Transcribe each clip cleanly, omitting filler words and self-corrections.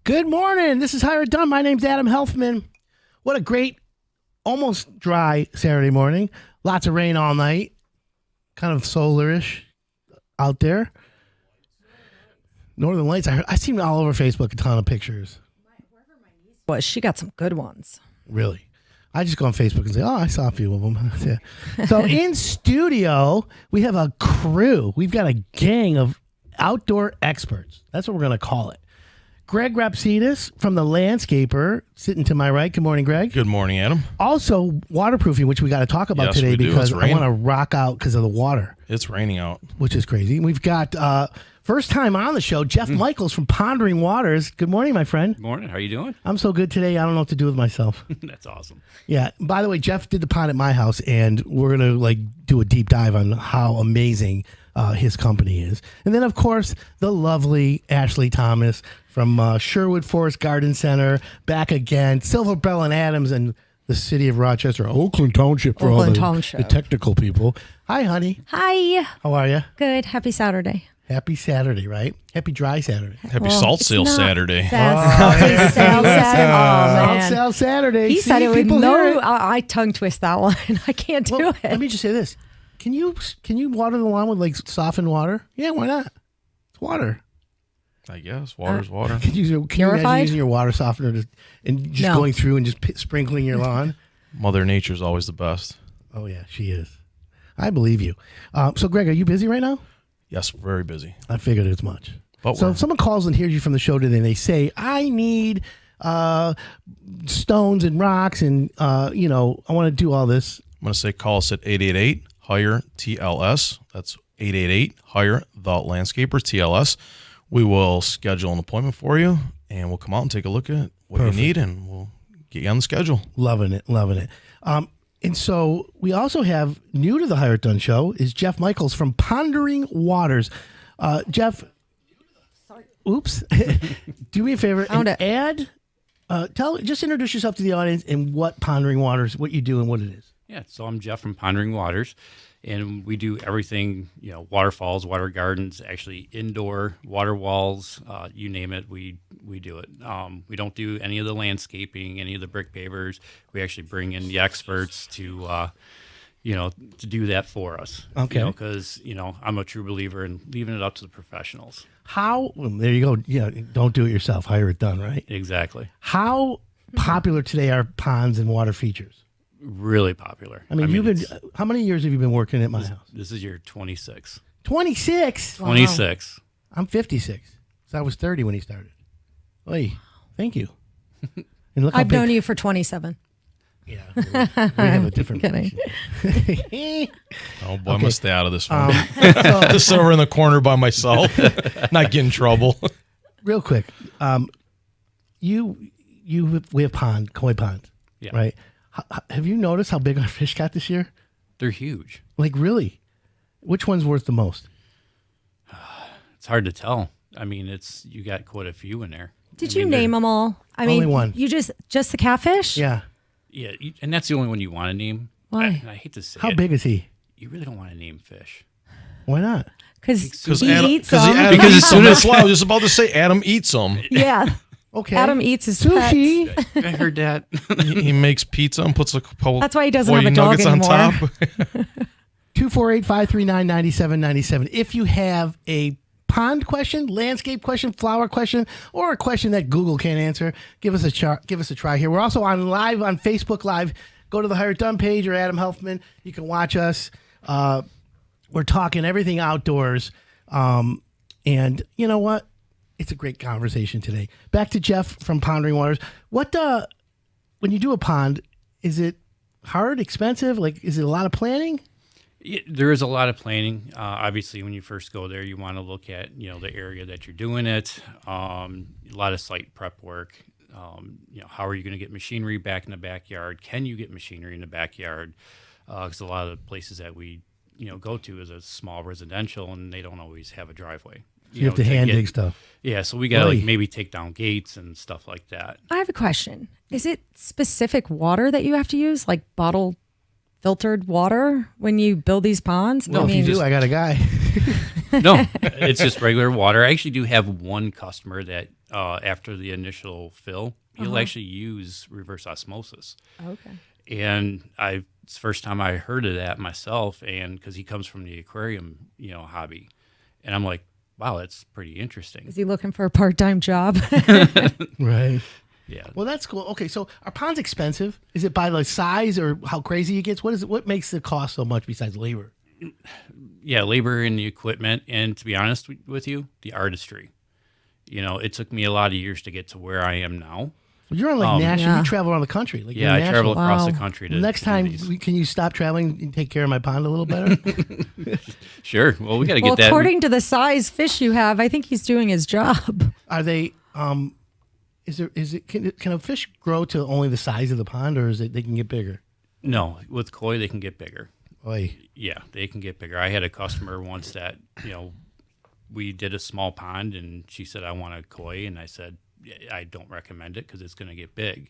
Good morning. This is Hire It Done. My name's Adam Helfman. What a great, almost dry Saturday morning. Lots of rain all night. Kind of solarish out there. Northern Lights. I seen all over Facebook a ton of pictures. Well, she got some good ones. Really? I just go on Facebook and say, I saw a few of them. Yeah. So in studio, we have a crew. We've got a gang of outdoor experts. That's what we're going to call it. Greg Rapsidis from The Landscaper, sitting to my right. Good morning, Greg. Good morning, Adam. Also, waterproofing, which we got to talk about today because I want to rock out because of the water. It's raining out. Which is crazy. We've got first time on the show, Jeff Michaels from Pondering Waters. Good morning, my friend. Good morning. How are you doing? I'm so good today, I don't know what to do with myself. That's awesome. Yeah. By the way, Jeff did the pond at my house, and we're going to do a deep dive on how amazing his company is. And then, of course, the lovely Ashley Thomas from Sherwood Forest Garden Center, back again, Silver Bell and Adams, and the city of Rochester, Oakland Township for Oakland all Township. the technical people. Hi, honey. Hi. How are you? Good. Happy Saturday. Happy Saturday, right? Happy dry Saturday. Happy Salt Sale Saturday. Salty sale Saturday. Oh, man. Sale Saturday. He said it with people hear it. I tongue twist that one. I can't do it. Let me just say this. Can you water the lawn with like softened water? Yeah, why not? It's water. I guess. Water's water. Can you imagine using your water softener and just going through and just sprinkling your lawn? Mother Nature's always the best. Oh, yeah, she is. I believe you. So, Greg, are you busy right now? Yes, very busy. I figured as much. But so if someone calls and hears you from the show today and they say, I need stones and rocks and, I want to do all this. I'm going to say call us at 888-HIRE-TLS. That's 888-HIRE-THE-LANDSCAPER, TLS. We will schedule an appointment for you, and we'll come out and take a look at what you need, and we'll get you on the schedule. Loving it. And so we also have, new to the Hire It Done show, is Jeff Michaels from Pondering Waters. Jeff, oops, do me a favor and just introduce yourself to the audience and what Pondering Waters, what you do and what it is. Yeah, so I'm Jeff from Pondering Waters, and we do everything, waterfalls, water gardens, actually indoor water walls, you name it, we do it. We don't do any of the landscaping, any of the brick pavers. We actually bring in the experts to do that for us. Okay. Because, I'm a true believer in leaving it up to the professionals. Well, there you go. Yeah, don't do it yourself. Hire it done, right? Exactly. How popular today are ponds and water features? Really popular. I mean how many years have you been working at my house? This is year 26. 26? 26. Wow. I'm 56. So I was 30 when he started. Oy, thank you. And look I've known you for 27. Yeah, we have a different Kidding. Oh, boy, I'm going to stay out of this one. Just sit over in the corner by myself, not get in trouble. Real quick, we have koi pond, right? Have you noticed how big our fish got this year? They're huge. Like, really? Which one's worth the most? It's hard to tell. I mean, you got quite a few in there. Did you name them all? Only one. You just the catfish? Yeah. Yeah, and that's the only one you want to name. Why? I hate to say How big is he? You really don't want to name fish. Why not? Because he eats them. Because as soon as I was just about to say, Adam eats them. Yeah. Okay. Adam eats his sushi. pets. I heard that. He makes pizza and puts a couple. That's why he doesn't have a dog nuggets anymore. on top. 248-539-9797. If you have a pond question, landscape question, flower question, or a question that Google can't answer, give us a try here. We're also on live on Facebook Live. Go to the Hire It Done page or Adam Helfman. You can watch us. We're talking everything outdoors. And you know what? It's a great conversation today. Back to Jeff from Pondering Waters. When you do a pond, is it hard, expensive? Like, is it a lot of planning? There is a lot of planning. Obviously, when you first go there, you want to look at the area that you're doing it. A lot of site prep work. How are you going to get machinery back in the backyard? Can you get machinery in the backyard? Because a lot of the places that we go to is a small residential, and they don't always have a driveway. You have to hand dig stuff. Yeah, so we got to maybe take down gates and stuff like that. I have a question. Is it specific water that you have to use, like bottled filtered water when you build these ponds? No, if you do, I got a guy. No, it's just regular water. I actually do have one customer that after the initial fill, he'll actually use reverse osmosis. Okay. And it's the first time I heard of that myself, and because he comes from the aquarium, hobby, and I'm like, wow, that's pretty interesting. Is he looking for a part-time job? Right. Yeah. Well, that's cool. Okay, so are ponds expensive? Is it by like size or how crazy it gets? What is it? What makes the cost so much besides labor? Yeah, labor and the equipment, and to be honest with you, the artistry. It took me a lot of years to get to where I am now. Well, you're on like national. Yeah. You travel around the country. Like Yeah, I travel across the Wow. country. Next time, can you stop traveling and take care of my pond a little better? Sure. Well, we got to get Well, that. according to the size fish you have, I think he's doing his job. Are they? Can a fish grow to only the size of the pond, or is it they can get bigger? No, with koi they can get bigger. Oy. Yeah, they can get bigger. I had a customer once that we did a small pond, and she said, "I want a koi," and I said, "I don't recommend it because it's going to get big."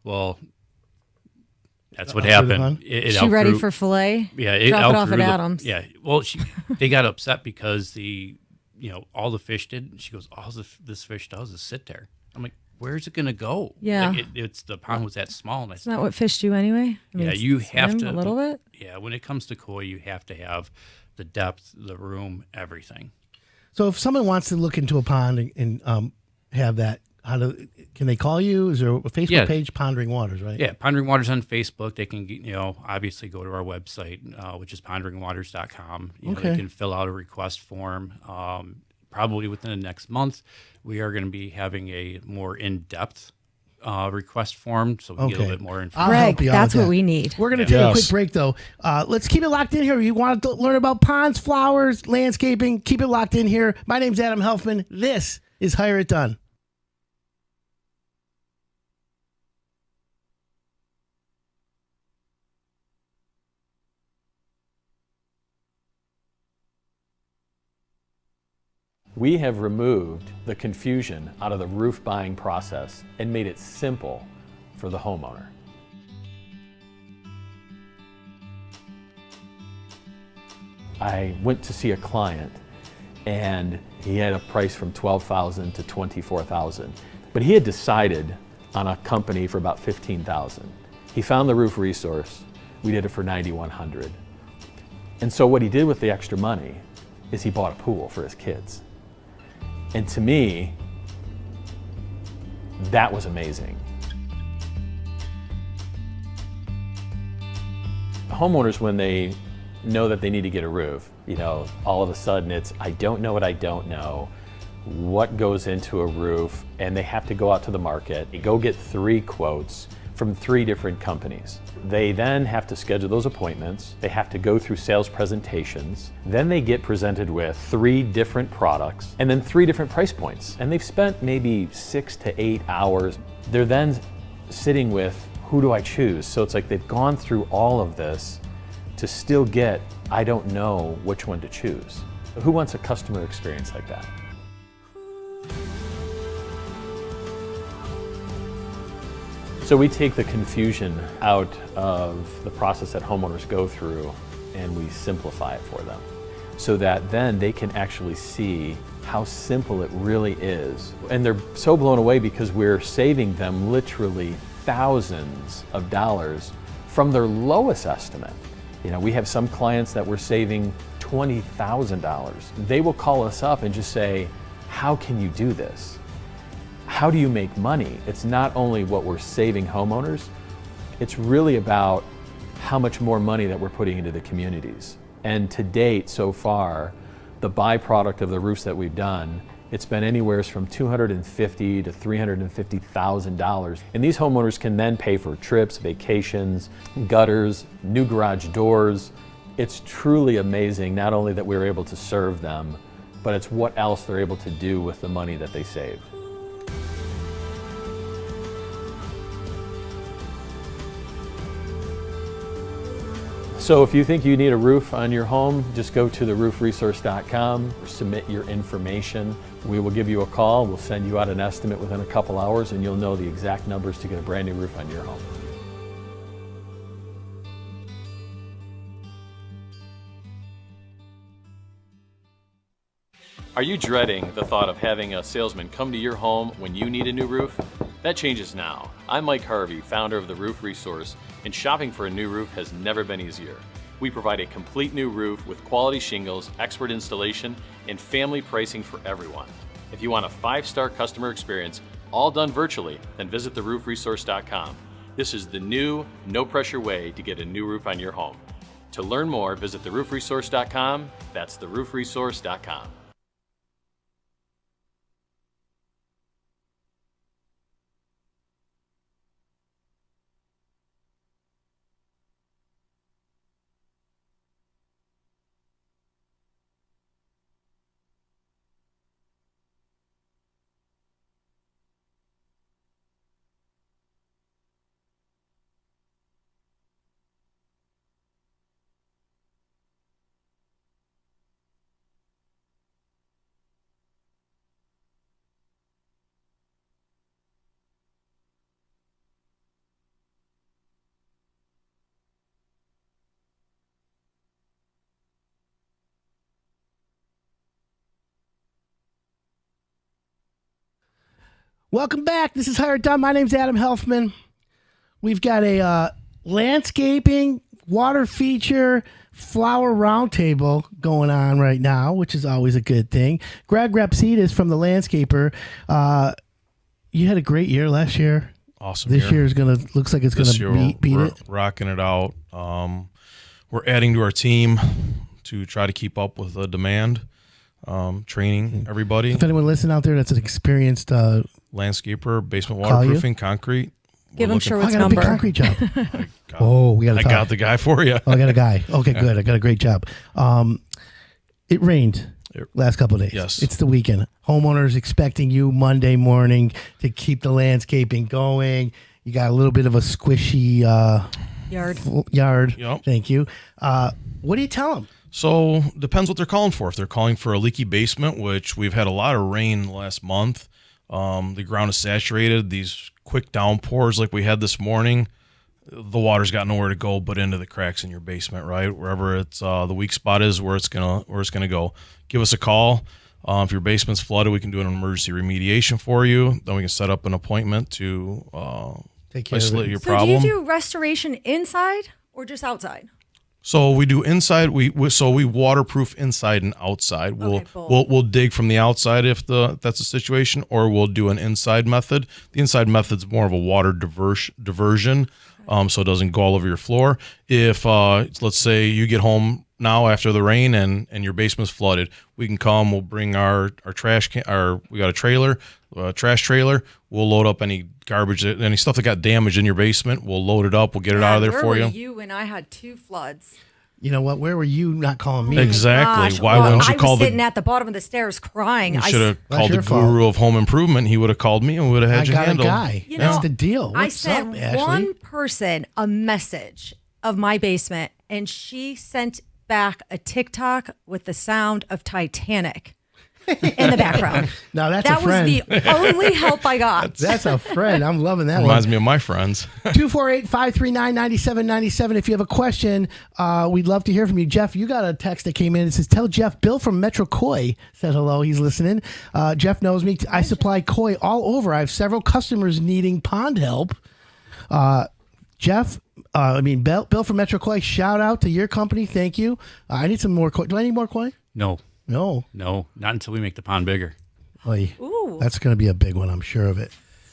Well, that's what Outgrew the happened. pond? Is she ready for fillet? Yeah, Drop it off outgrew at the- Adam's. Yeah, well, they got upset because all the fish did. She goes, "All this fish does is sit there." I'm like, "Where's it going to go?" Yeah. Like, it's the pond was that small, and I Isn't said, that what fish do anyway? I mean, yeah, you have swim to a little bit. Yeah, when it comes to koi, you have to have the depth, the room, everything. So if someone wants to look into a pond and have that, can they call you? Is there a Facebook page, Pondering Waters, right? Yeah, Pondering Waters on Facebook. They can, obviously go to our website, which is ponderingwaters.com. Okay. They can fill out a request form. Probably within the next month, we are going to be having a more in-depth request form, so we can get a little bit more I'll information. help Greg, you out that's with what that. we need. We're going to take a quick break, though. Let's keep it locked in here. You want to learn about ponds, flowers, landscaping, keep it locked in here. My name's Adam Helfman. This is Hire It Done. We have removed the confusion out of the roof buying process and made it simple for the homeowner. I went to see a client and he had a price from $12,000 to $24,000, but he had decided on a company for about $15,000. He found the roof resource. We did it for $9,100. And so what he did with the extra money is he bought a pool for his kids. And to me, that was amazing. Homeowners, when they know that they need to get a roof, all of a sudden it's, I don't know what I don't know, what goes into a roof, and they have to go out to the market, go get 3 quotes from 3 different companies. They then have to schedule those appointments, they have to go through sales presentations, then they get presented with 3 different products, and then 3 different price points. And they've spent maybe 6 to 8 hours. They're then sitting with, who do I choose? So it's like they've gone through all of this to still get, I don't know which one to choose. Who wants a customer experience like that? So we take the confusion out of the process that homeowners go through and we simplify it for them so that then they can actually see how simple it really is. And they're so blown away because we're saving them literally thousands of dollars from their lowest estimate. We have some clients that we're saving $20,000. They will call us up and just say, how can you do this? How do you make money? It's not only what we're saving homeowners, it's really about how much more money that we're putting into the communities. And to date, so far, the byproduct of the roofs that we've done, it's been anywhere from $250,000 to $350,000. And these homeowners can then pay for trips, vacations, gutters, new garage doors. It's truly amazing, not only that we're able to serve them, but it's what else they're able to do with the money that they saved. So if you think you need a roof on your home, just go to theroofresource.com, submit your information. We will give you a call, we'll send you out an estimate within a couple hours, and you'll know the exact numbers to get a brand new roof on your home. Are you dreading the thought of having a salesman come to your home when you need a new roof? That changes now. I'm Mike Harvey, founder of the Roof Resource, and shopping for a new roof has never been easier. We provide a complete new roof with quality shingles, expert installation, and family pricing for everyone. If you want a 5-star customer experience, all done virtually, then visit theroofresource.com. This is the new, no-pressure way to get a new roof on your home. To learn more, visit theroofresource.com. That's theroofresource.com. Welcome back. This is Hired Done. My name's Adam Helfman. We've got a landscaping, water feature, flower roundtable going on right now, which is always a good thing. Greg Rapsidis from The Landscaper. You had a great year last year. Awesome. This year is looks like it's gonna beat it. Rocking it out. We're adding to our team to try to keep up with the demand. Training everybody. If anyone listening out there that's an experienced landscaper, basement waterproofing, concrete. Give him Sherwood's I got number. a big concrete job. I got the guy for you. Oh, I got a guy. Okay, good. I got a great job. It rained last couple of days. Yes. It's the weekend. Homeowners expecting you Monday morning to keep the landscaping going. You got a little bit of a squishy yard. Yep. Thank you. What do you tell them? So depends what they're calling for. If they're calling for a leaky basement, which we've had a lot of rain last month, the ground is saturated. These quick downpours like we had this morning, the water's got nowhere to go but into the cracks in your basement, right? Wherever it's the weak spot is, where it's gonna go. Give us a call. If your basement's flooded, we can do an emergency remediation for you. Then we can set up an appointment to Take care isolate of it. your So problem. do you do restoration inside or just outside? So we do inside. We waterproof inside and outside. We'll dig from the outside if that's the situation, or we'll do an inside method. The inside method's more of a water diversion, so it doesn't go all over your floor. If let's say you get home now after the rain and your basement's flooded, we can come. We'll bring our trash can. We got a trailer, trash trailer. We'll load up any garbage, any stuff that got damaged in your basement. We'll load it up. We'll get it out of there for Where you. were you when I had 2 floods? You know what? Where were you not calling me? Exactly. Gosh, Why wouldn't you I call was the? sitting at the bottom of the stairs crying. You should have That's called the your fault. guru of home improvement. He would have called me and we would have had I you got handled. a guy. You That's know, the deal. I What's sent up, Ashley? one person a message of my basement, and she sent back a TikTok with the sound of Titanic in the background. Now that's That a friend. was the only help I got. That's a friend. I'm loving that Reminds one. me of my friends. 248-539-9797. If you have a question, we'd love to hear from you. Jeff, you got a text that came in. It says, tell Jeff, Bill from Metro Koi said hello. He's listening. Jeff knows me. I supply koi all over. I have several customers needing pond help. Jeff, Bill from Metro Koi, shout out to your company. Thank you. I need some more koi. Do I need more koi? No, No. not until we make the pond bigger. Oy. Ooh. That's going to be a big one, I'm sure of it.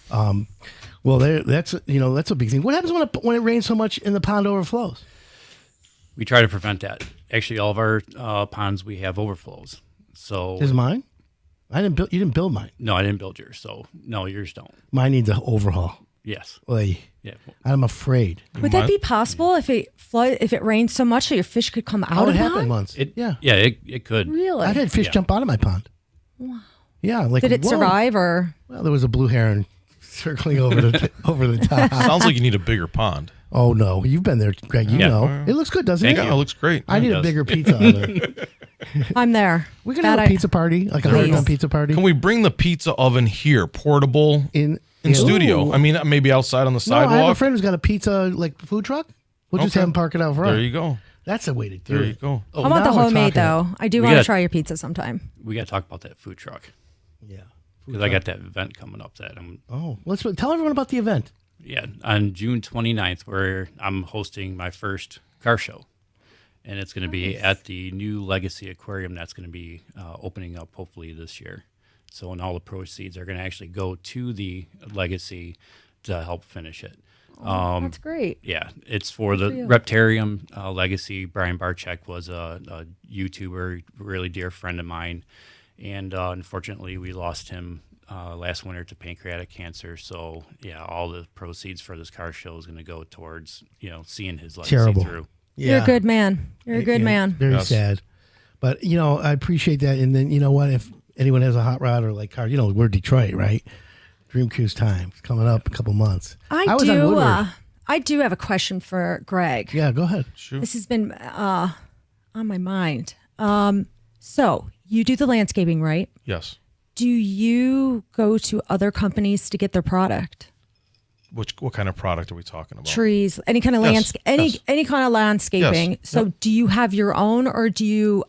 Well, that's a big thing. What happens when it rains so much and the pond overflows? We try to prevent that. Actually, all of our ponds, we have overflows. So Is mine? You didn't build mine. no, I didn't build yours. So no, yours don't. Mine needs an overhaul. Yes. Oy. Yeah. I'm afraid. Would that be possible if it rains so much that your fish could come out How of it the happened pond? once. Yeah, it could. Really? I've had fish Yeah. jump out of my pond. Wow. Yeah, like Did it whoa. survive or? Well, there was a blue heron circling over the top. Sounds like you need a bigger pond. Oh no, you've been there, Greg. You Yeah. know it looks good, doesn't Thank it? you. It looks great. I need It a does. bigger pizza oven. I'm there. We're gonna have a pizza party, like a Please. hard done pizza party Can we bring the pizza oven here, portable in studio? Ooh. I mean, maybe outside on the No, I have a sidewalk. friend who's got a pizza like food truck. We'll just Okay. have him park it out front. There you go. That's the way to do There it. you go. Oh, I want the now we're homemade talking. though. I do We want to got- try your pizza sometime. We got to talk about that food truck Yeah. because I got that event coming up that I'm Oh, tell everyone about the event. on June 29th where I'm hosting my first car show. And it's going to be at the new Legacy Aquarium that's going to be opening up hopefully this year. So, and all the proceeds are going to actually go to the Legacy to help finish it. That's great. Yeah, it's for the for you. Reptarium Legacy. Brian Barczyk was a YouTuber, really dear friend of mine. And unfortunately, we lost him last winter to pancreatic cancer. So, yeah, all the proceeds for this car show is going to go towards, seeing his legacy Terrible. through. You're a good man. You're a good man. Very Yes. sad. But, I appreciate that. And then, you know what? If anyone has a hot rod or like car, we're Detroit, right? Dream Cruise time. It's coming up in a couple months. I was on do. Woodward. I do have a question for Greg. Yeah, go ahead. This has been on my mind. So you do the landscaping, right? Yes. Do you go to other companies to get their product? What kind of product are we talking about? Trees, any kind of Yes, landscape, yes. any kind of landscaping. Yes, So yep. do you have your own, or do you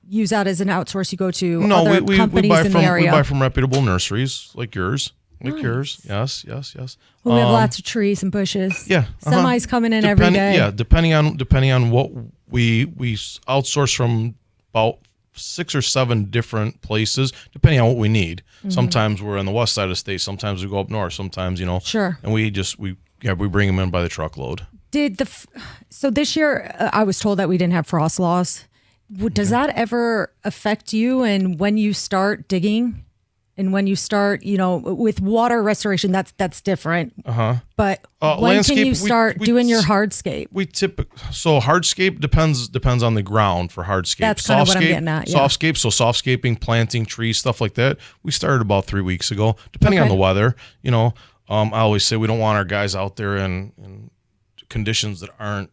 use that as an outsource? You go to No, other we companies buy in from the area. we buy from reputable nurseries like yours. Like Nice. yours. Yes. Well, we have lots of trees and bushes. Yeah. Semis coming in every day. Yeah, depending on what we outsource from about 6 or 7 different places, depending on what we need. Mm-hmm. Sometimes we're on the west side of the state. Sometimes we go up north. Sometimes Sure. And we bring them in by the truckload. So this year, I was told that we didn't have frost laws. Does that ever affect you? And when you start digging, and when you start, with water restoration, that's different. But when can landscape, you start doing your hardscape? So hardscape depends on the ground for hardscape. That's kind of what I'm getting at, yeah. Softscape, so softscaping, planting trees, stuff like that. We started about 3 weeks ago, depending on the weather. I always say we don't want our guys out there in conditions that aren't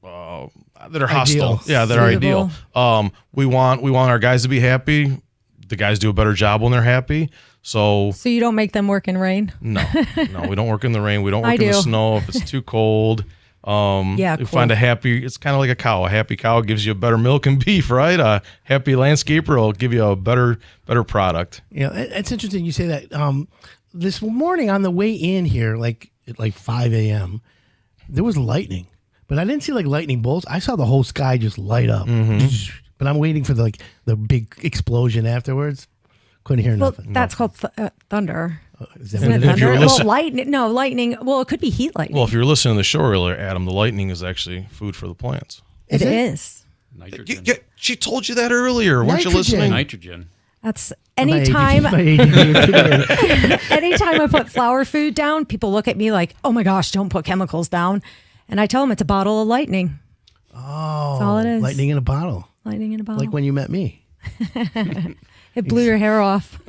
that are hostile. Ideal. Yeah, that are Suitable. ideal. We want our guys to be happy. The guys do a better job when they're happy. So So you don't make them work in rain? no, we don't work in the rain. We don't work I in the do. snow if it's too cold. Yeah, You cool. find it's kind of like a cow. A happy cow gives you better milk and beef, right? A happy landscaper will give you a better product. It's interesting you say that. This morning on the way in here, at 5 a.m., there was lightning. But I didn't see lightning bolts. I saw the whole sky just light up. Mm-hmm. But I'm waiting for the big explosion afterwards. Couldn't hear Well, nothing. that's called thunder. Is that Isn't what it it is? if you were thunder? Well, listening- lightning. No, lightning. Well, it could be heat lightning. Well, if you're listening to the show earlier, Adam, the lightning is actually food for the plants. it it? is. Nitrogen. She told you that earlier. Weren't you Nitrogen. listening? Nitrogen. That's My anytime. ADD today. Anytime I put flower food down, people look at me like, "Oh my gosh, don't put chemicals down," and I tell them it's a bottle of lightning. Oh, That's all it is. lightning in a bottle. Lightning in a bottle. Like when you met me. It blew your hair off.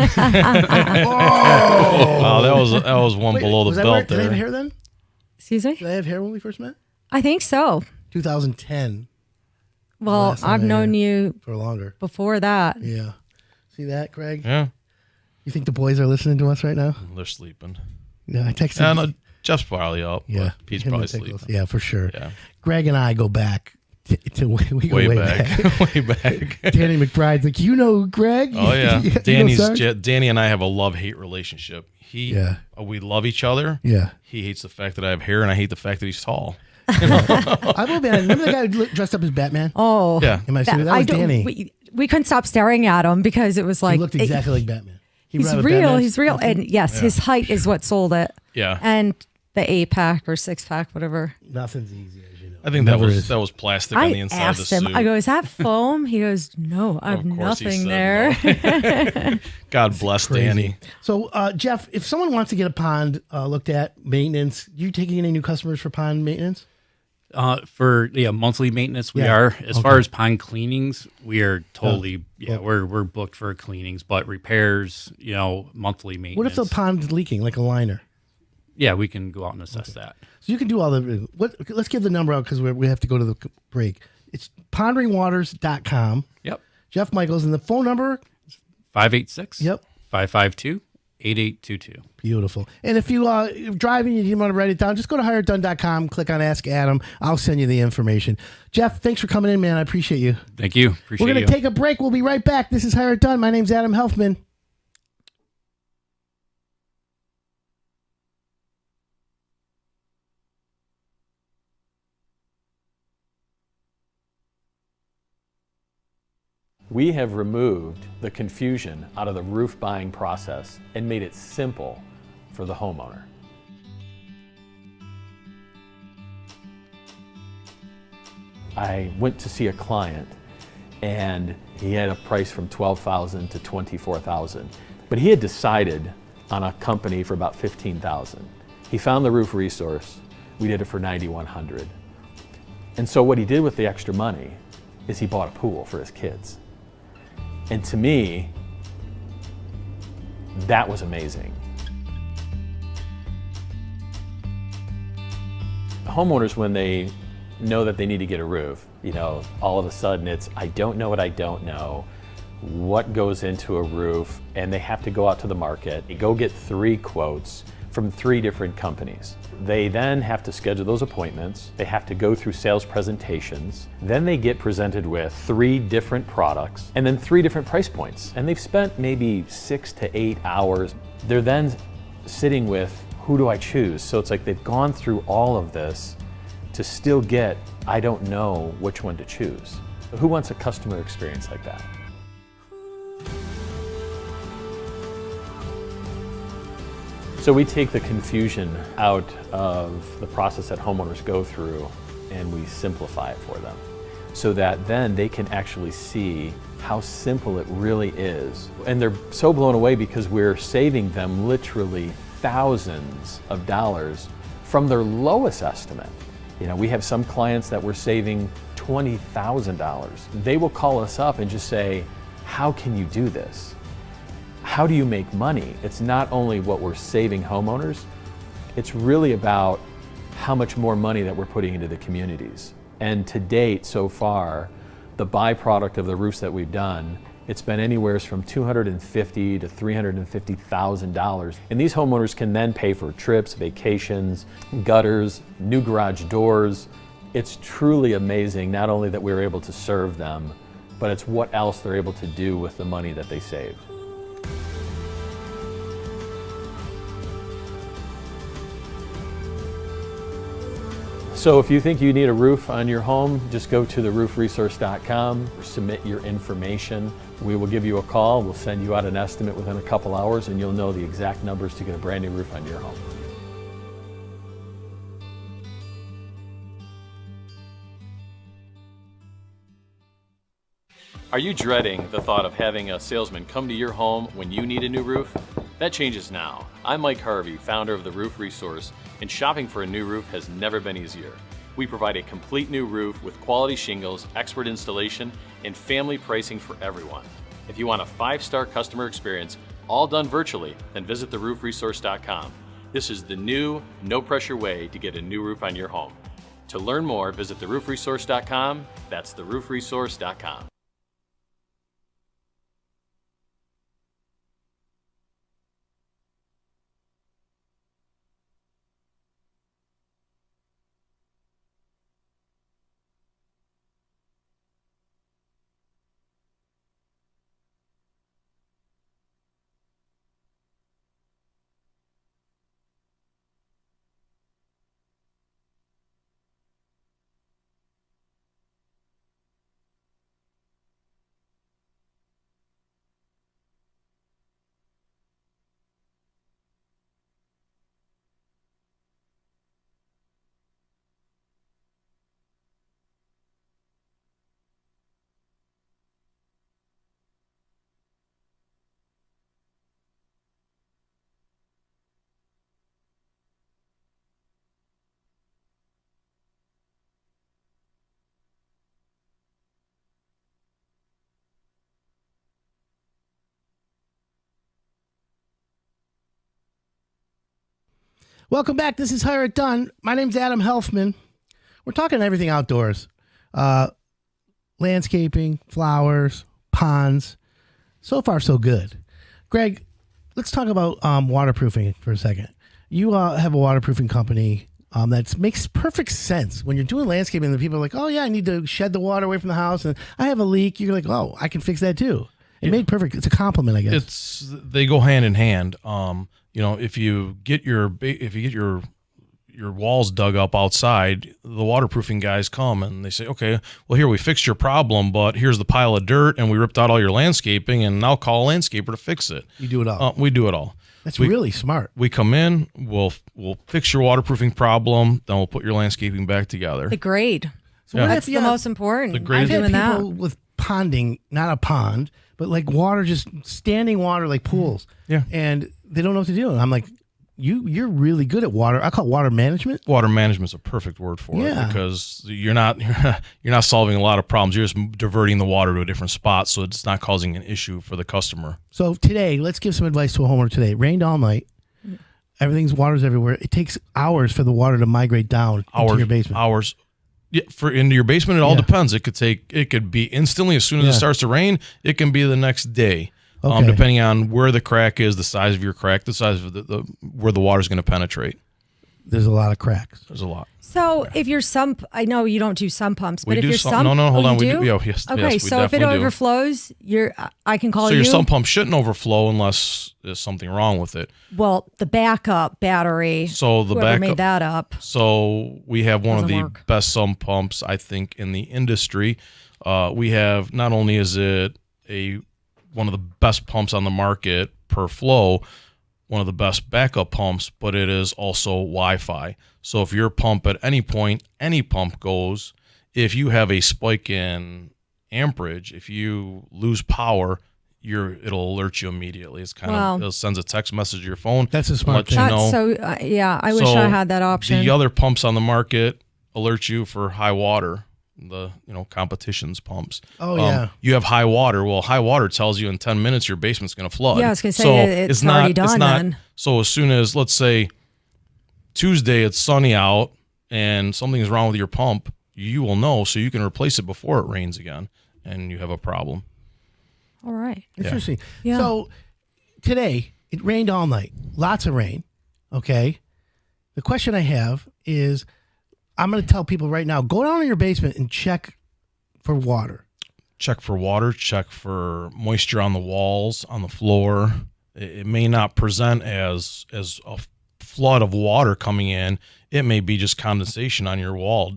Wow, that was one Wait, below was the I belt wearing- Did I have there. hair then? Excuse me. Did I have hair when we first met? I think so. 2010 Well, Last time I've I known heard. you for longer. before that. Yeah. See that, Craig? Yeah, You think the boys are listening to us right now? they're sleeping. Yeah, I texted. Yeah, no, Jeff's probably up. Yeah, but Pete's him probably and Pickles. sleeping. Yeah, for sure. Yeah. Greg and I go back to we go Way way back, back. way back. Danny McBride's like, you know Greg? Oh yeah, You know Danny Sarge? and I have a love-hate relationship. We love each other. Yeah. He hates the fact that I have hair, and I hate the fact that he's tall. I will be. Remember the guy who dressed up as Batman? Oh, Yeah. Am I serious? That was Danny. We couldn't stop staring at him because it was like He looked exactly like Batman. He he's brought a real. Batman He's real. outfit. And yes, his height is what sold it. Yeah. And the 8-pack or 6-pack, whatever. Nothing's easy, as you know. I think Never is. that was plastic on I the inside of asked the him, suit. I go, is that foam? He goes, no, I have Of course he nothing said there. no. God bless Crazy. Danny. So, Jeff, if someone wants to get a pond looked at, maintenance, you taking any new customers for pond maintenance? For monthly maintenance, we Yeah. are. As far as pond cleanings, we are totally Oh. we're booked for cleanings, but repairs, monthly maintenance. What if the pond's leaking, like a liner? Yeah, we can go out and assess that. So you can do all the. Let's give the number out because we have to go to the break. It's pondringwaters.com. Yep. Jeff Michaels, and the phone number. 586. Yep. 552 8822. Beautiful. And if you're driving and you want to write it down, just go to hireitdone.com, click on Ask Adam. I'll send you the information. Jeff, thanks for coming in, man. I appreciate you. Thank you. Appreciate We're going to take a break. We'll be right back. This is Hire It Done. My name's Adam Helfman. We have removed the confusion out of the roof buying process and made it simple for the homeowner. I went to see a client and he had a price from $12,000 to $24,000, but he had decided on a company for about $15,000. He found the roof resource. We did it for $9,100. And so what he did with the extra money is he bought a pool for his kids. And to me, that was amazing. Homeowners, when they know that they need to get a roof, all of a sudden it's, I don't know what I don't know, what goes into a roof, and they have to go out to the market, go get 3 quotes from 3 different companies. They then have to schedule those appointments, they have to go through sales presentations, then they get presented with 3 different products, and then 3 different price points. And they've spent maybe 6 to 8 hours. They're then sitting with, who do I choose? So it's like they've gone through all of this to still get, I don't know which one to choose. Who wants a customer experience like that? So we take the confusion out of the process that homeowners go through and we simplify it for them so that then they can actually see how simple it really is. And they're so blown away because we're saving them literally thousands of dollars from their lowest estimate. We have some clients that we're saving $20,000. They will call us up and just say, how can you do this? How do you make money? It's not only what we're saving homeowners, it's really about how much more money that we're putting into the communities. And to date, so far, the byproduct of the roofs that we've done, it's been anywhere from $250,000 to $350,000. And these homeowners can then pay for trips, vacations, gutters, new garage doors. It's truly amazing, not only that we're able to serve them, but it's what else they're able to do with the money that they save. So if you think you need a roof on your home, just go to theroofresource.com, submit your information. We will give you a call, we'll send you out an estimate within a couple hours, and you'll know the exact numbers to get a brand new roof on your home. Are you dreading the thought of having a salesman come to your home when you need a new roof? That changes now. I'm Mike Harvey, founder of The Roof Resource, and shopping for a new roof has never been easier. We provide a complete new roof with quality shingles, expert installation, and family pricing for everyone. If you want a 5-star customer experience, all done virtually, then visit theroofresource.com. This is the new, no-pressure way to get a new roof on your home. To learn more, visit theroofresource.com. That's theroofresource.com. Welcome back. This is Hire It Done. My name's Adam Helfman. We're talking everything outdoors. Landscaping, flowers, ponds. So far, so good. Greg, let's talk about waterproofing for a second. You have a waterproofing company that makes perfect sense. When you're doing landscaping, the people are like, oh, yeah, I need to shed the water away from the house, and I have a leak. You're like, oh, I can fix that too. It made perfect. It's a compliment, I guess. They go hand in hand. If you get your walls dug up outside, the waterproofing guys come and they say, okay, well, here, we fixed your problem, but here's the pile of dirt, and we ripped out all your landscaping, and now call a landscaper to fix it. You do it all. We do it all. That's really smart. We come in, we'll fix your waterproofing problem, then we'll put your landscaping back together. The grade. So That's the most important. The grade. I've had doing people that. with ponding, not a pond, but like water, just standing water, like pools. Yeah. And they don't know what to do. And I'm like, you're really good at water. I call it water management. Water management is a perfect word for it, because you're not solving a lot of problems. You're just diverting the water to a different spot, so it's not causing an issue for the customer. So today, let's give some advice to a homeowner today. It rained all night. Water's everywhere. It takes hours for the water to migrate down into your basement. Hours. Yeah, into your basement, it all depends. It could be instantly as soon as it starts to rain. It can be the next day. Okay. Depending on where the crack is, the size of your crack, the size of where the water's going to penetrate. There's a lot of cracks. There's a lot. So if your sump, I know you don't do sump pumps, but if your sump, no, hold on, we do. Yeah, yes, we so if it definitely do. overflows, I can call So you. your sump pump shouldn't overflow unless there's something wrong with it. Well, the backup battery. So the whoever backup made that up. So we have one of the Doesn't work. best sump pumps, I think, in the industry. We have, not only is it one of the best pumps on the market per flow, one of the best backup pumps, but it is also Wi-Fi. So if your pump at any point, any pump goes, if you have a spike in amperage, if you lose power, it'll alert you immediately. It's it sends a text message to your phone. That's a smart thing. That's I wish I had that option. The other pumps on the market alert you for high water. The competition's pumps. Oh yeah. You have high water. Well, high water tells you in 10 minutes your basement's going to flood. Yeah, I was going to say it's already done then. So as soon as, let's say, Tuesday it's sunny out and something is wrong with your pump, you will know, so you can replace it before it rains again, and you have a problem. All right. Interesting. Yeah. So today it rained all night. Lots of rain. Okay. The question I have is, I'm going to tell people right now, go down in your basement and check for water. Check for water. Check for moisture on the walls, on the floor. It may not present as a flood of water coming in. It may be just condensation on your wall.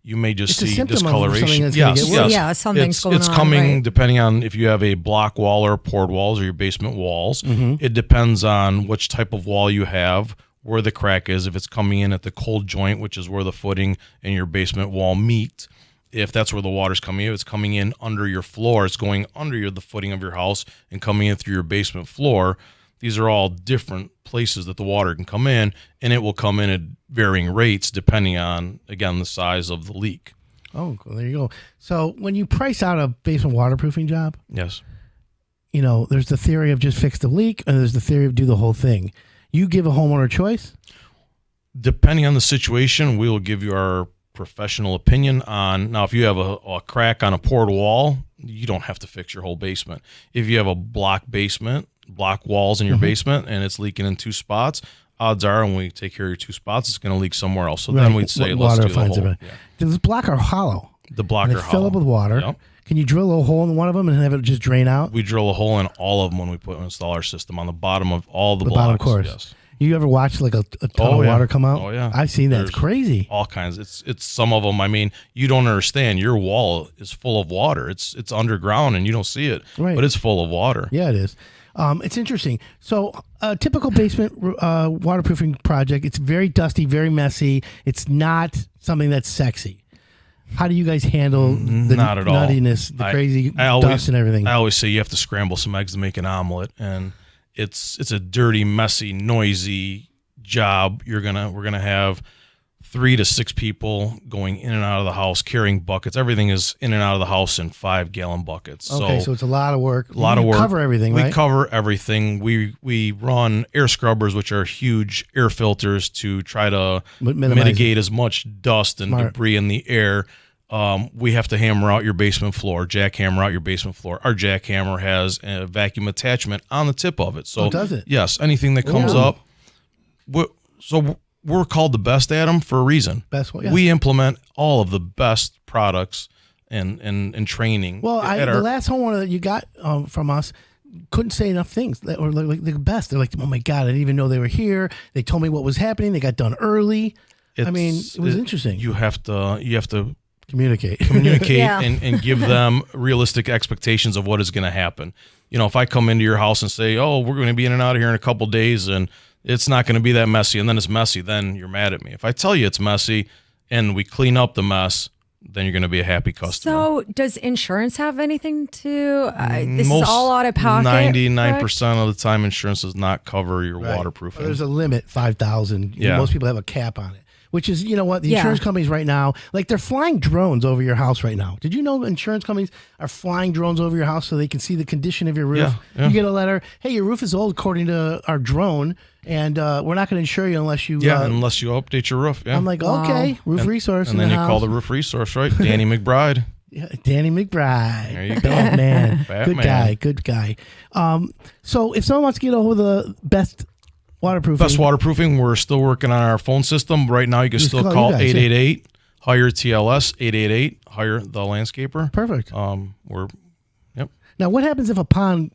You may just see discoloration. Yes. Something's going on. It's coming right? depending on if you have a block wall or poured walls or your basement walls. Mm-hmm. It depends on which type of wall you have, where the crack is, if it's coming in at the cold joint, which is where the footing and your basement wall meet. If that's where the water's coming in, if it's coming in under your floor, it's going under the footing of your house and coming in through your basement floor. These are all different places that the water can come in, and it will come in at varying rates depending on, again, the size of the leak. Oh, well, there you go. So when you price out a basement waterproofing job, Yes. There's the theory of just fix the leak, and there's the theory of do the whole thing. You give a homeowner choice? Depending on the situation, we will give you our professional opinion on. Now, if you have a crack on a poured wall, you don't have to fix your whole basement. If you have a block walls in your basement, and it's leaking in two spots, odds are when we take care of your two spots, it's going to leak somewhere else. So then we'd say, let's do the whole. Yeah. Does the block are hollow? The block are hollow. Fill up with water. Yep. Can you drill a hole in one of them and have it just drain out? We drill a hole in all of them when we install our system on the bottom of all the blocks. Bottom course. Yes. You ever watch like a ton of water come out? Oh yeah. I've seen that. It's There's crazy. All kinds. It's some of them. I mean, you don't understand. Your wall is full of water. It's underground and you don't see it, Right. but it's full of water. Yeah, it is. It's interesting. So a typical basement waterproofing project, it's very dusty, very messy. It's not something that's sexy. How do you guys handle the Not at all. nuttiness, the crazy dust and everything? I always say you have to scramble some eggs to make an omelet, and it's a dirty, messy, noisy job. We're gonna have 3 to 6 people going in and out of the house carrying buckets. Everything is in and out of the house in 5-gallon buckets. Okay, so it's a lot of work. A lot of work. Cover everything, right? We cover everything. We run air scrubbers, which are huge air filters to try to Minimize mitigate as much dust and Smart. debris in the air. we have to hammer out your basement floor, jackhammer out your basement floor. Our jackhammer has a vacuum attachment on the tip of it. So does it? Yes, anything that comes up. We're called the best, Adam, for a reason. Best one, yeah. We implement all of the best products and training. Well, the last homeowner that you got from us couldn't say enough things that were like the best. They're like, oh my God, I didn't even know they were here. They told me what was happening. They got done early. It was interesting. You have to communicate Yeah. and give them realistic expectations of what is going to happen. If I come into your house and say, oh, we're going to be in and out of here in a couple of days and it's not going to be that messy, and then it's messy, then you're mad at me. If I tell you it's messy and we clean up the mess, then you're going to be a happy customer. So does insurance have anything to, this is all out of pocket? 99% of the time, insurance does not cover your waterproofing. There's a limit, 5,000. Yeah. Most people have a cap on it, which is, you know what, the insurance companies right now, like they're flying drones over your house right now. Did you know insurance companies are flying drones over your house so they can see the condition of your roof? Yeah. You get a letter, hey, your roof is old according to our drone, and we're not going to insure you unless you... unless you update your roof. Yeah. I'm like, okay, roof resource. And then you call the roof resource, right? Danny McBride. Yeah, Danny McBride. There you go. Batman. Batman. Good guy. So if someone wants to get a hold of the best waterproofing. Best waterproofing, we're still working on our phone system. Right now, you can still call 888 hire TLS 888 hire the landscaper. Perfect. Yep. Now, what happens if a pond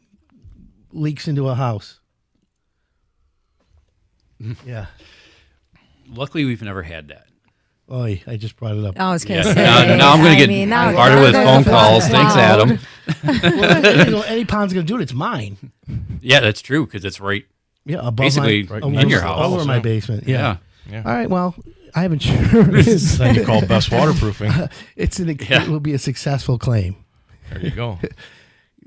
leaks into a house? Yeah. Luckily, we've never had that. Oh, I just brought it up. I was going to Yeah. say. Now I'm going to get bombarded with phone calls. Thanks, Adam. Well, any pond's going to do it. It's mine. Yeah, that's true because it's right. Yeah, above Basically, in your house. over my basement. Yeah. Yeah. All right. Well, I have insurance. Then you call Best Waterproofing. It will be a successful claim. There you go.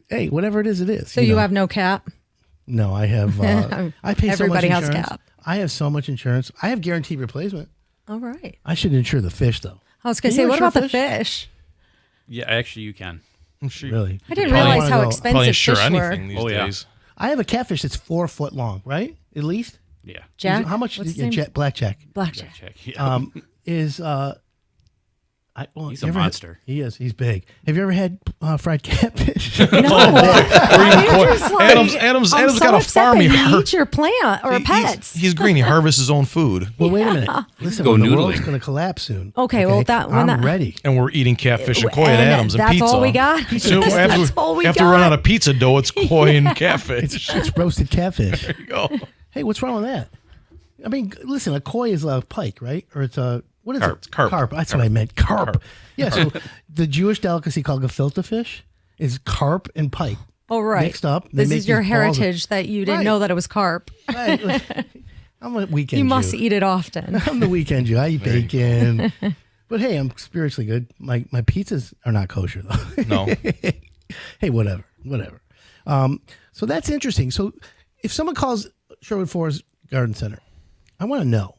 Hey, whatever it is, it is. So you have no cap? No, I have. I pay Everybody so much has insurance. cap. I have so much insurance. I have guaranteed replacement. All right. I should insure the fish though. I was going to Can say, you what about insure the fish? Yeah, actually, you can. I'm sure Really? I didn't Probably realize wanna how go- probably expensive insure fish were. anything these days. I have a catfish that's 4 foot long, right? At least. Yeah. Jack? How much? What's his name? Blackjack. Blackjack. Check. Yeah. Is He's a monster. He is. He's big. Have you ever had fried catfish? No. Adam's got a farm. He eats your plant or pets. He's green. He harvests his own food. Well, wait a minute. Listen, Go the world's noodling. going to collapse soon. Okay, well, I'm ready. And we're eating catfish and koi at And Adam's and that's pizza. all we got? So That's all we after we got? run out of pizza dough, it's koi and catfish. It's roasted catfish. There you go. Hey, what's wrong with that? I mean, listen, a koi is a pike, right? Or it's a what is Carp. it? Carp. That's what I meant. Carp. Yeah. So the Jewish delicacy called gefilte fish is carp and pike Oh, right. mixed up. They This make is your these balls of- heritage that you didn't Right. know that it was carp. Right. I'm a weekend. You Jew. must eat it often. I'm the weekend Jew. I eat bacon. But hey, I'm spiritually good. My pizzas are not kosher though. No. Hey, whatever. So that's interesting. So if someone calls Sherwood Forest Garden Center, I want to know.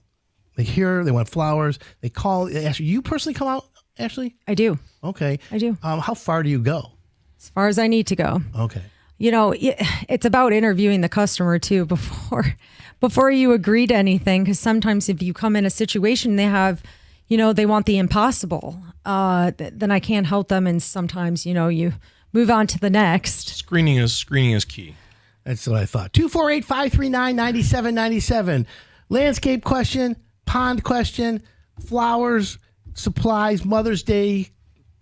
They hear, they want flowers. They call. They ask you personally come out, Ashley? I do. Okay. I do. How far do you go? As far as I need to go. Okay. You know, it's about interviewing the customer too before you agree to anything. Because sometimes if you come in a situation, they have, they want the impossible. Then I can't help them, and sometimes you move on to the next. Screening is key. That's what I thought. 248-539-9797. Landscape question, pond question, flowers, supplies, Mother's Day,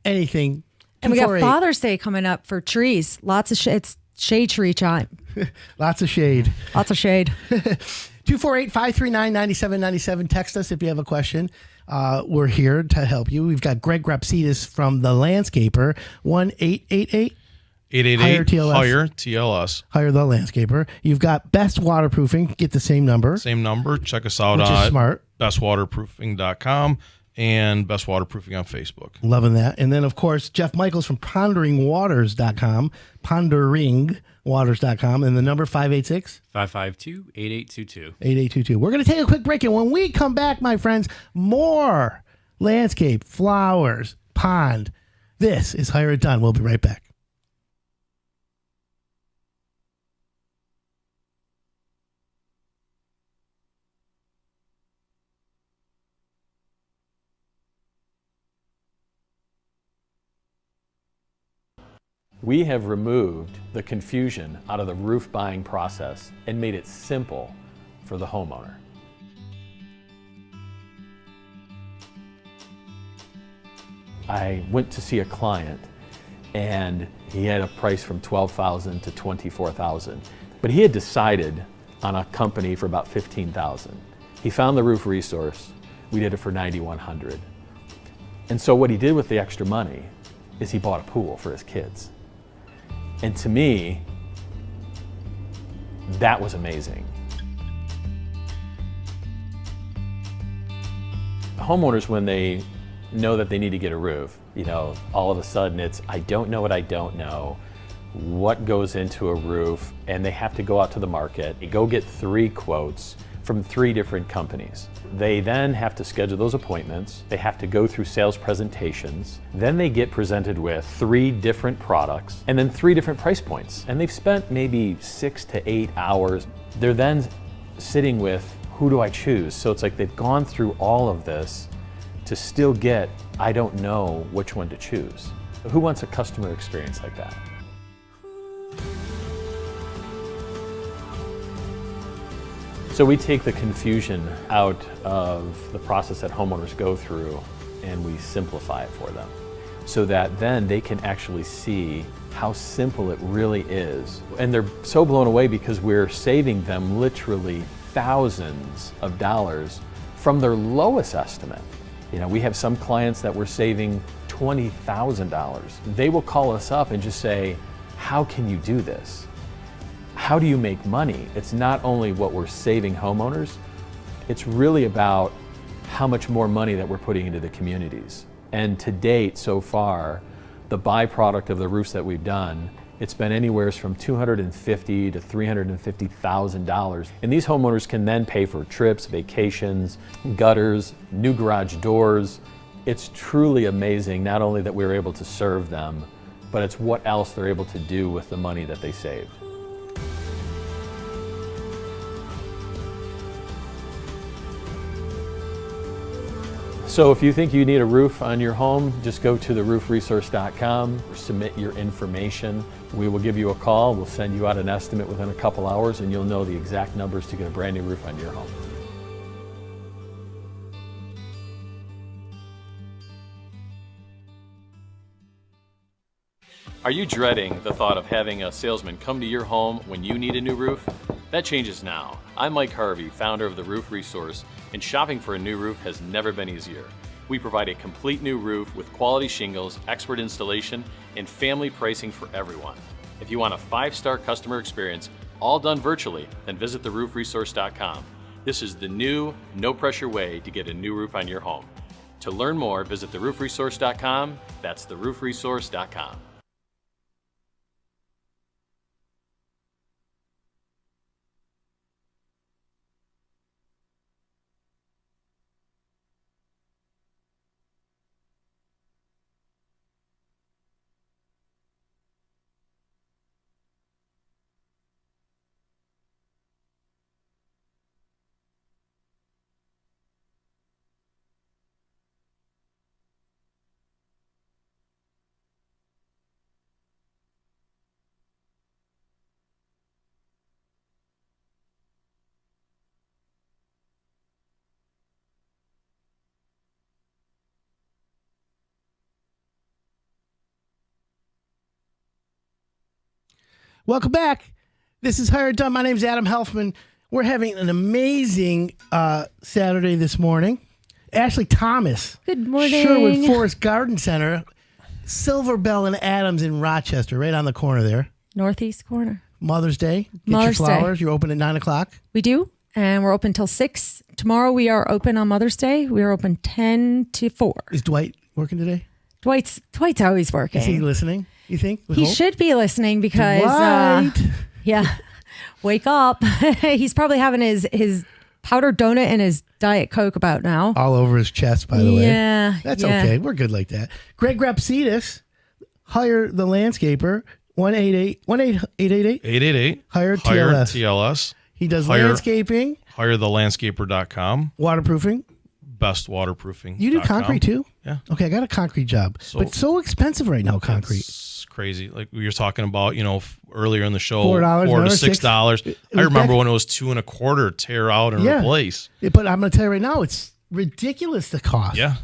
anything. And we got 248. Father's Day coming up for trees. Lots of it's shade tree time. Lots of shade. Lots of shade. 248-539-9797. Text us if you have a question. We're here to help you. We've got Greg Grapsidis from The Landscaper, 1-888 888 TLS. hire TLS. Hire The Landscaper. You've got Best Waterproofing. Get the same number. Same number. Check us out Which is on smart. bestwaterproofing.com and Best Waterproofing on Facebook. Loving that. And then, of course, Jeff Michaels from ponderingwaters.com, ponderingwaters.com, and the number 586 552-8822. 8822. We're going to take a quick break, and when we come back, my friends, more landscape, flowers, pond. This is Hire It Done. We'll be right back. We have removed the confusion out of the roof buying process and made it simple for the homeowner. I went to see a client and he had a price from $12,000 to $24,000, but he had decided on a company for about $15,000. He found the roof resource. We did it for $9,100. And so what he did with the extra money is he bought a pool for his kids. And to me, that was amazing. Homeowners, when they know that they need to get a roof, all of a sudden it's, I don't know what I don't know, what goes into a roof, and they have to go out to the market, they go get 3 quotes from 3 different companies. They then have to schedule those appointments, they have to go through sales presentations, then they get presented with 3 different products, and then 3 different price points. And they've spent maybe 6 to 8 hours. They're then sitting with, who do I choose? So it's like they've gone through all of this to still get, I don't know which one to choose. Who wants a customer experience like that? So we take the confusion out of the process that homeowners go through and we simplify it for them so that then they can actually see how simple it really is. And they're so blown away because we're saving them literally thousands of dollars from their lowest estimate. We have some clients that we're saving $20,000. They will call us up and just say, how can you do this? How do you make money? It's not only what we're saving homeowners, it's really about how much more money that we're putting into the communities. And to date, so far, the byproduct of the roofs that we've done, it's been anywhere from $250,000 to $350,000. And these homeowners can then pay for trips, vacations, gutters, new garage doors. It's truly amazing, not only that we were able to serve them, but it's what else they're able to do with the money that they saved. So if you think you need a roof on your home, just go to theroofresource.com, submit your information. We will give you a call, we'll send you out an estimate within a couple hours, and you'll know the exact numbers to get a brand new roof on your home. Are you dreading the thought of having a salesman come to your home when you need a new roof? That changes now. I'm Mike Harvey, founder of The Roof Resource, and shopping for a new roof has never been easier. We provide a complete new roof with quality shingles, expert installation, and family pricing for everyone. If you want a 5-star customer experience, all done virtually, then visit theroofresource.com. This is the new, no-pressure way to get a new roof on your home. To learn more, visit theroofresource.com. That's theroofresource.com. Welcome back. This is Hired Done. My name's Adam Helfman. We're having an amazing Saturday this morning. Ashley Thomas. Good morning. Sherwood Forest Garden Center. Silver Bell and Adams in Rochester, right on the corner there. Northeast corner. Mother's Day. Get Mother's your flowers. Day. You're open at 9 o'clock. We do, and we're open till 6. Tomorrow we are open on Mother's Day. We are open 10 to 4. Is Dwight working today? Dwight's always working. Is he listening, you think? He should be listening because, yeah, wake up. He's probably having his powdered donut and his Diet Coke about now. All over his chest, by the way. Yeah. That's okay. We're good like that. Greg Rapsidis, hire the landscaper, 1-888. Hire TLS. He does landscaping. HireTheLandscaper.com. Waterproofing. Best waterproofing. You do concrete too? Yeah. Okay, I got a concrete job. But so expensive right now, concrete. It's crazy. Like we were talking about, earlier in the show, $4, $4 to $6. $6. I remember when it was $2.25 tear out and replace. Yeah, but I'm going to tell you right now, it's ridiculous the cost. Yeah.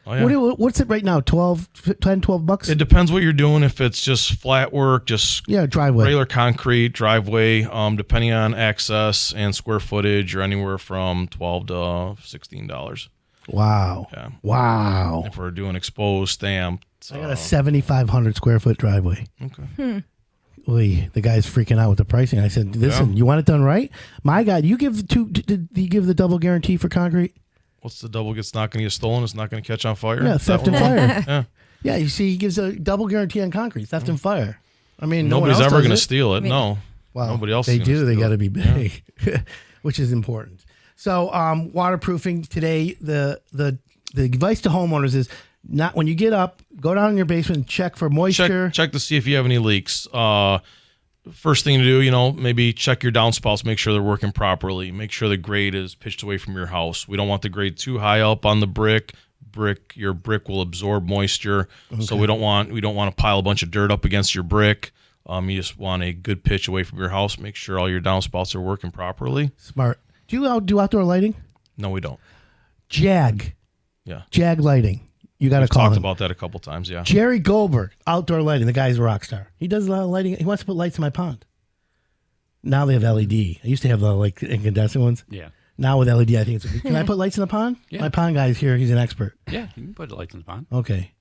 Oh, yeah. What's it right now? 10, 12 bucks? It depends what you're doing. If it's just flat work, driveway, regular concrete driveway, depending on access and square footage, you're anywhere from $12 to $16. Wow. Yeah. Wow. If we're doing exposed stamped, I got a 7,500 square foot driveway. Okay. The guy's freaking out with the pricing. I said, listen, you want it done right? My God, you give the double guarantee for concrete? What's the double? It's not going to get stolen. It's not going to catch on fire. Yeah, theft and fire. Yeah. Yeah, you see, he gives a double guarantee on concrete, theft and fire. I mean, nobody's ever going to steal it. No. Well, nobody else. They do. They got to be it. big, which is important. So, waterproofing today. The advice to homeowners is not when you get up, go down in your basement and check for moisture. Check to see if you have any leaks. First thing to do, maybe check your downspouts, make sure they're working properly. Make sure the grade is pitched away from your house. We don't want the grade too high up on the brick. Your brick will absorb moisture, so we don't want to pile a bunch of dirt up against your brick. You just want a good pitch away from your house. Make sure all your downspouts are working properly. Smart. Do you do outdoor lighting? No, we don't. Jag. Yeah. Jag lighting. You got to call him. Talked about that a couple times, yeah. Jerry Goldberg, outdoor lighting. The guy's a rock star. He does a lot of lighting. He wants to put lights in my pond. Now they have LED. I used to have the incandescent ones. Yeah. Now with LED, I think it's. Can I put lights in the pond? Yeah. My pond guy is here. He's an expert. Yeah, you can put lights in the pond. Okay.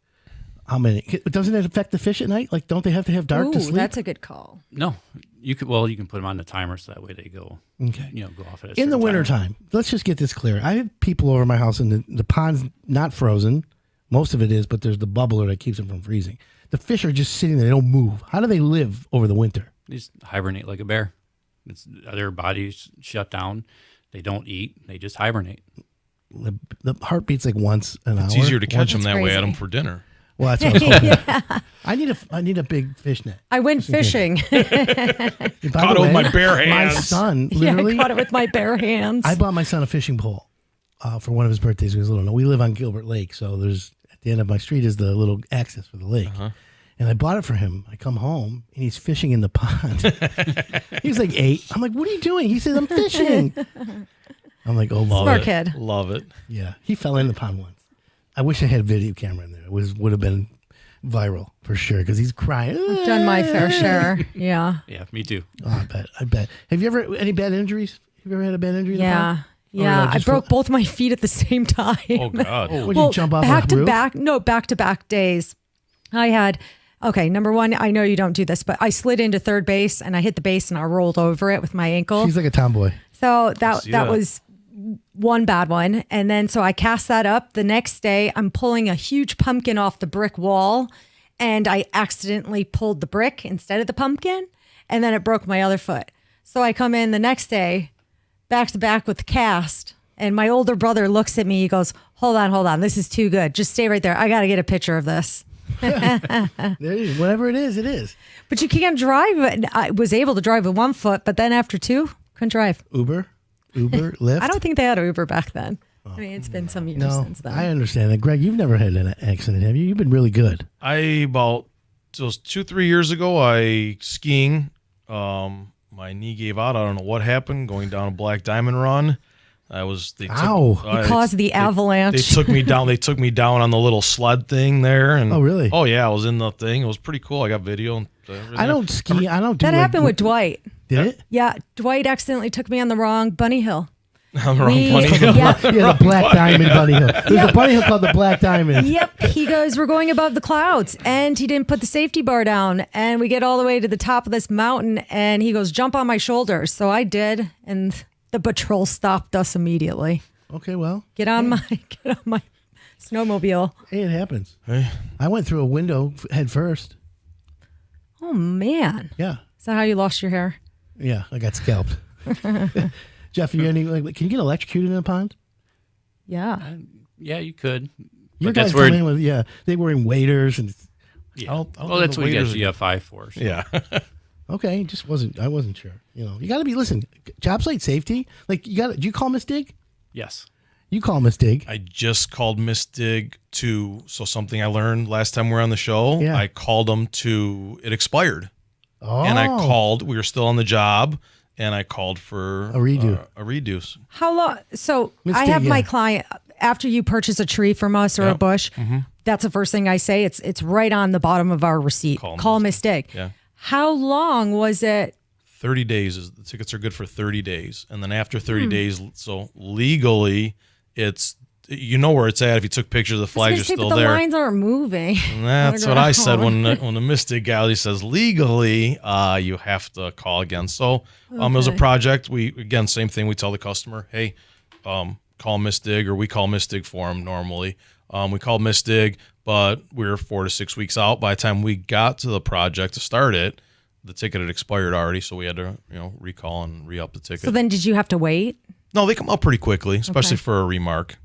How many? Doesn't it affect the fish at night? Like, don't they have to have dark to sleep? That's a good call. No, you could. Well, you can put them on the timer so that way they go. Okay. Go off at in the wintertime. Let's just get this clear. I have people over my house, and the pond's not frozen. Most of it is, but there's the bubbler that keeps them from freezing. The fish are just sitting there. They don't move. How do they live over the winter? They just hibernate like a bear. Their bodies shut down. They don't eat. They just hibernate. The heart beats like once an hour. It's easier to catch them that way, crazy. Adam, for dinner. Well, that's what I was hoping. I need a big fish net. I went fishing. Caught it with my bare hands. My son, literally. I caught it with my bare hands. I bought my son a fishing pole for one of his birthdays when he was little. We live on Gilbert Lake, so there's at the end of my street is the little access for the lake. And I bought it for him. I come home, and he's fishing in the pond. He was like 8. I'm like, what are you doing? He says, I'm fishing. I'm like, oh, Smart kid. Love it. Yeah, he fell in the pond once. I wish I had a video camera in there. It would have been viral for sure because he's crying. I've done my fair share. Yeah. Yeah, me too. Oh, I bet. Have you ever any bad injuries? Have you ever had a bad injury? In the pond? Yeah. I broke both my feet at the same time. Oh, God. Would you jump off back a to roof? back? No, back to back days. I had. Okay, number one, I know you don't do this, but I slid into third base and I hit the base and I rolled over it with my ankle. She's like a tomboy. So that was one bad one. And then so I cast that up. The next day, I'm pulling a huge pumpkin off the brick wall and I accidentally pulled the brick instead of the pumpkin and then it broke my other foot. So I come in the next day back to back with the cast and my older brother looks at me. He goes, hold on. This is too good. Just stay right there. I got to get a picture of this. There it is. Whatever it is, it is. But you can't drive. I was able to drive with one foot, but then after two, couldn't drive. Uber, Lyft. I don't think they had Uber back then. I mean, it's been some years since then. I understand that. Greg, you've never had an accident, have you? You've been really good. It was 2-3 years ago, I skiing. My knee gave out. I don't know what happened going down a Black Diamond run. You caused the avalanche. They took me down. They took me down on the little sled thing there. And oh, really? Oh, yeah. I was in the thing. It was pretty cool. I got video and everything. I don't ski. I don't do that. Happened with Dwight. Did it? Yeah, Dwight accidentally took me on the wrong bunny hill. On the wrong bunny hill. Yeah, the Black Diamond bunny hill. There's a bunny hill called the Black Diamond. Yep. He goes, we're going above the clouds, and he didn't put the safety bar down. And we get all the way to the top of this mountain, and he goes, jump on my shoulders. So I did, and the patrol stopped us immediately. Okay, well, get on my snowmobile. Hey, it happens. Hey. I went through a window head first. Oh man. Yeah. Is that how you lost your hair? Yeah, I got scalped. Jeff, can you get electrocuted in a pond? Yeah. Yeah, you could. Your guys come in with they wearing waders and. Yeah. That's what you get GFI for. So. Yeah. Okay, I wasn't sure. You got to be, listen, job site safety. Like do you call Miss Dig? Yes. You call Miss Dig. I just called Miss Dig something I learned last time we were on the show. Yeah. I called them it expired. Oh. And I called, we were still on the job, and I called for A redo. A redo. How long? So Miss I Dig, have my yeah. client, after you purchase a tree from us or a bush, that's the first thing I say. It's right on the bottom of our receipt. Call Miss Dig. Yeah. How long was it? 30 days. The tickets are good for 30 days. And then after 30 days, so legally, it's, you know where it's at. If you took pictures, the flags are still but the there. lines aren't moving. And that's what I said when the Mystic Galley says legally, you have to call again. So it was a project. Again, same thing. We tell the customer, hey, call Miss Dig, or we call Miss Dig for them normally. We called Miss Dig, but we were 4 to 6 weeks out. By the time we got to the project to start it, the ticket had expired already, so we had to recall and re-up the ticket. So then did you have to wait? No, they come up pretty quickly, especially for a remark.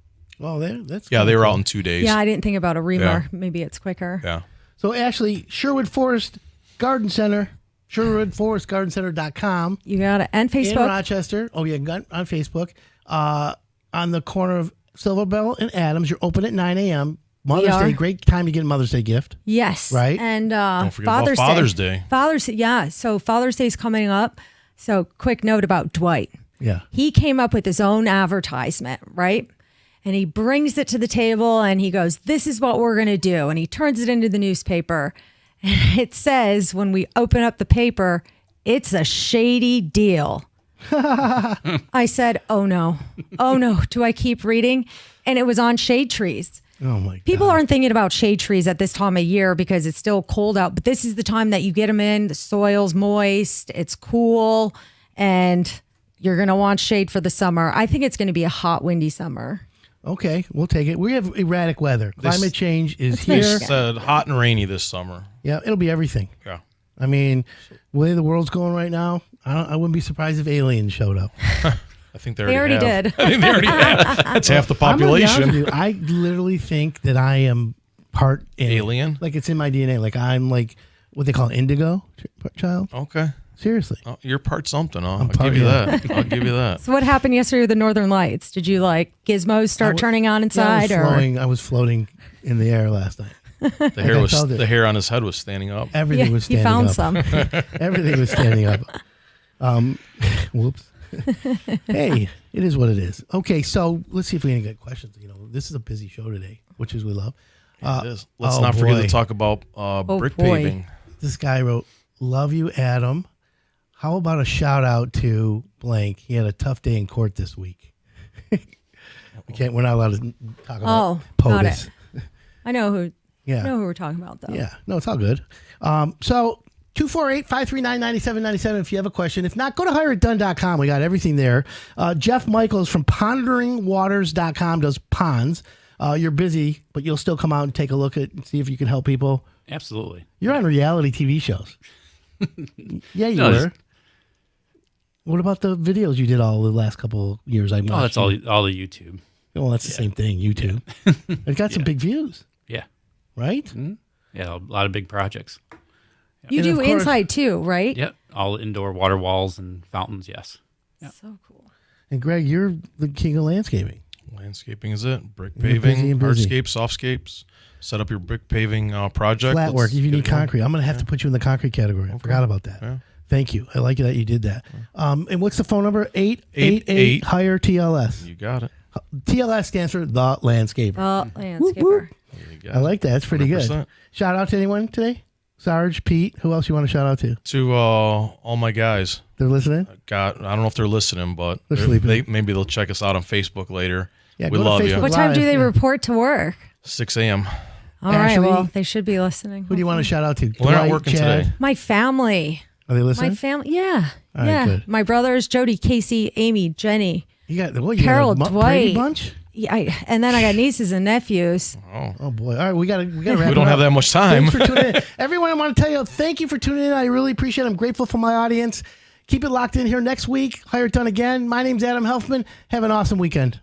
Oh, that's Yeah, they were out in 2 days. Yeah, I didn't think about a remark. Maybe it's quicker. Yeah. So Ashley, Sherwood Forest Garden Center, SherwoodForestGardenCenter.com. You got it. And In Facebook. Rochester. Oh, yeah, on Facebook. On the corner of Silverbell and Adams. You're open at 9 a.m. Mother's are. Day, great time to get a Mother's Day gift. Yes. Right? And Don't forget about Father's Day. So Father's Day is coming up. So quick note about Dwight. Yeah. He came up with his own advertisement, right? And he brings it to the table and he goes, this is what we're going to do. And he turns it into the newspaper. And it says, when we open up the paper, it's a shady deal. I said, oh no. Do I keep reading? And it was on shade trees. Oh, my God. People aren't thinking about shade trees at this time of year because it's still cold out. But this is the time that you get them in. The soil's moist. It's cool. And you're going to want shade for the summer. I think it's going to be a hot, windy summer. Okay, we'll take it. We have erratic weather. Climate change is here. Michigan. Said hot and rainy this summer. Yeah, it'll be everything. Yeah. I mean, the way the world's going right now, I wouldn't be surprised if aliens showed up. I think they They already have. did. I think they already have. That's half the I'm gonna be honest population. with you, I literally think that I am part Alien? Like it's in my DNA. Like I'm like what they call indigo child. Okay. Seriously. Oh, you're part something. I'll part- give you yeah. that. I'll give you that. So what happened yesterday with the Northern Lights? Did you like gizmos start turning on inside? I was floating in the air last night. The hair on his head was standing up. Everything was you standing found up. some. Everything was standing up. Whoops. Hey, it is what it is. Okay, so let's see if we can get questions. This is a busy show today, which is we love. It is. Let's not forget boy. to talk about brick boy. paving. This guy wrote, "Love you, Adam. How about a shout out to blank? He had a tough day in court this week." We're not allowed to talk about got POTUS. it. I know who. Yeah. I know who we're talking about though. Yeah. No, it's all good. So 248-539-9797 if you have a question. If not, go to hireitdone.com. We got everything there. Jeff Michaels from ponderingwaters.com does ponds. You're busy, but you'll still come out and take a look at and see if you can help people. Absolutely. You're on reality TV shows. Yeah, you No, were. What about the videos you did all the last couple years? I watched. Oh, that's all the YouTube. Well, that's the same thing. YouTube. It got some big views, Yeah. right? Yeah, a lot of big projects. You And do of course- inside too, right? Yep. All indoor water walls and fountains, yes. So cool. And Greg, you're the king of landscaping. Landscaping is it. Brick You're busy paving, and busy. hardscapes, softscapes. Set up your brick paving project. Flat work. Let's If you get need it going. concrete, I'm going to have to put you in the concrete category. I forgot about that. Yeah. Thank you. I like that you did that. And what's the phone number? 888 hire TLS. You got it. TLS stands for the landscaper. Landscaper. You got I it. like that. That's pretty good. 100%. Shout out to anyone today? Sarge, Pete, who else you want to shout out to? To all my guys. They're listening? I don't know if they're listening, but They're sleeping. maybe they'll check us out on Facebook later. Yeah, we go to love you. Facebook. What time do they Yeah. report to work? 6 a.m. All right. Ashley? Well, they should be listening. Who do you want to shout out to? Well, they're not Dwight, working Chad? today. My family. Are they listening? My family. Yeah. All right, yeah. good. My brothers, Jody, Casey, Amy, Jenny. You got Carol, got a Dwight. Brady bunch? Yeah, and then I got nieces and nephews. Oh boy! All right, we gotta wrap. We it don't up. have that much time. Thanks for tuning in, everyone. I want to tell you, thank you for tuning in. I really appreciate it. I'm grateful for my audience. Keep it locked in here next week. Hire it done again. My name's Adam Helfman. Have an awesome weekend.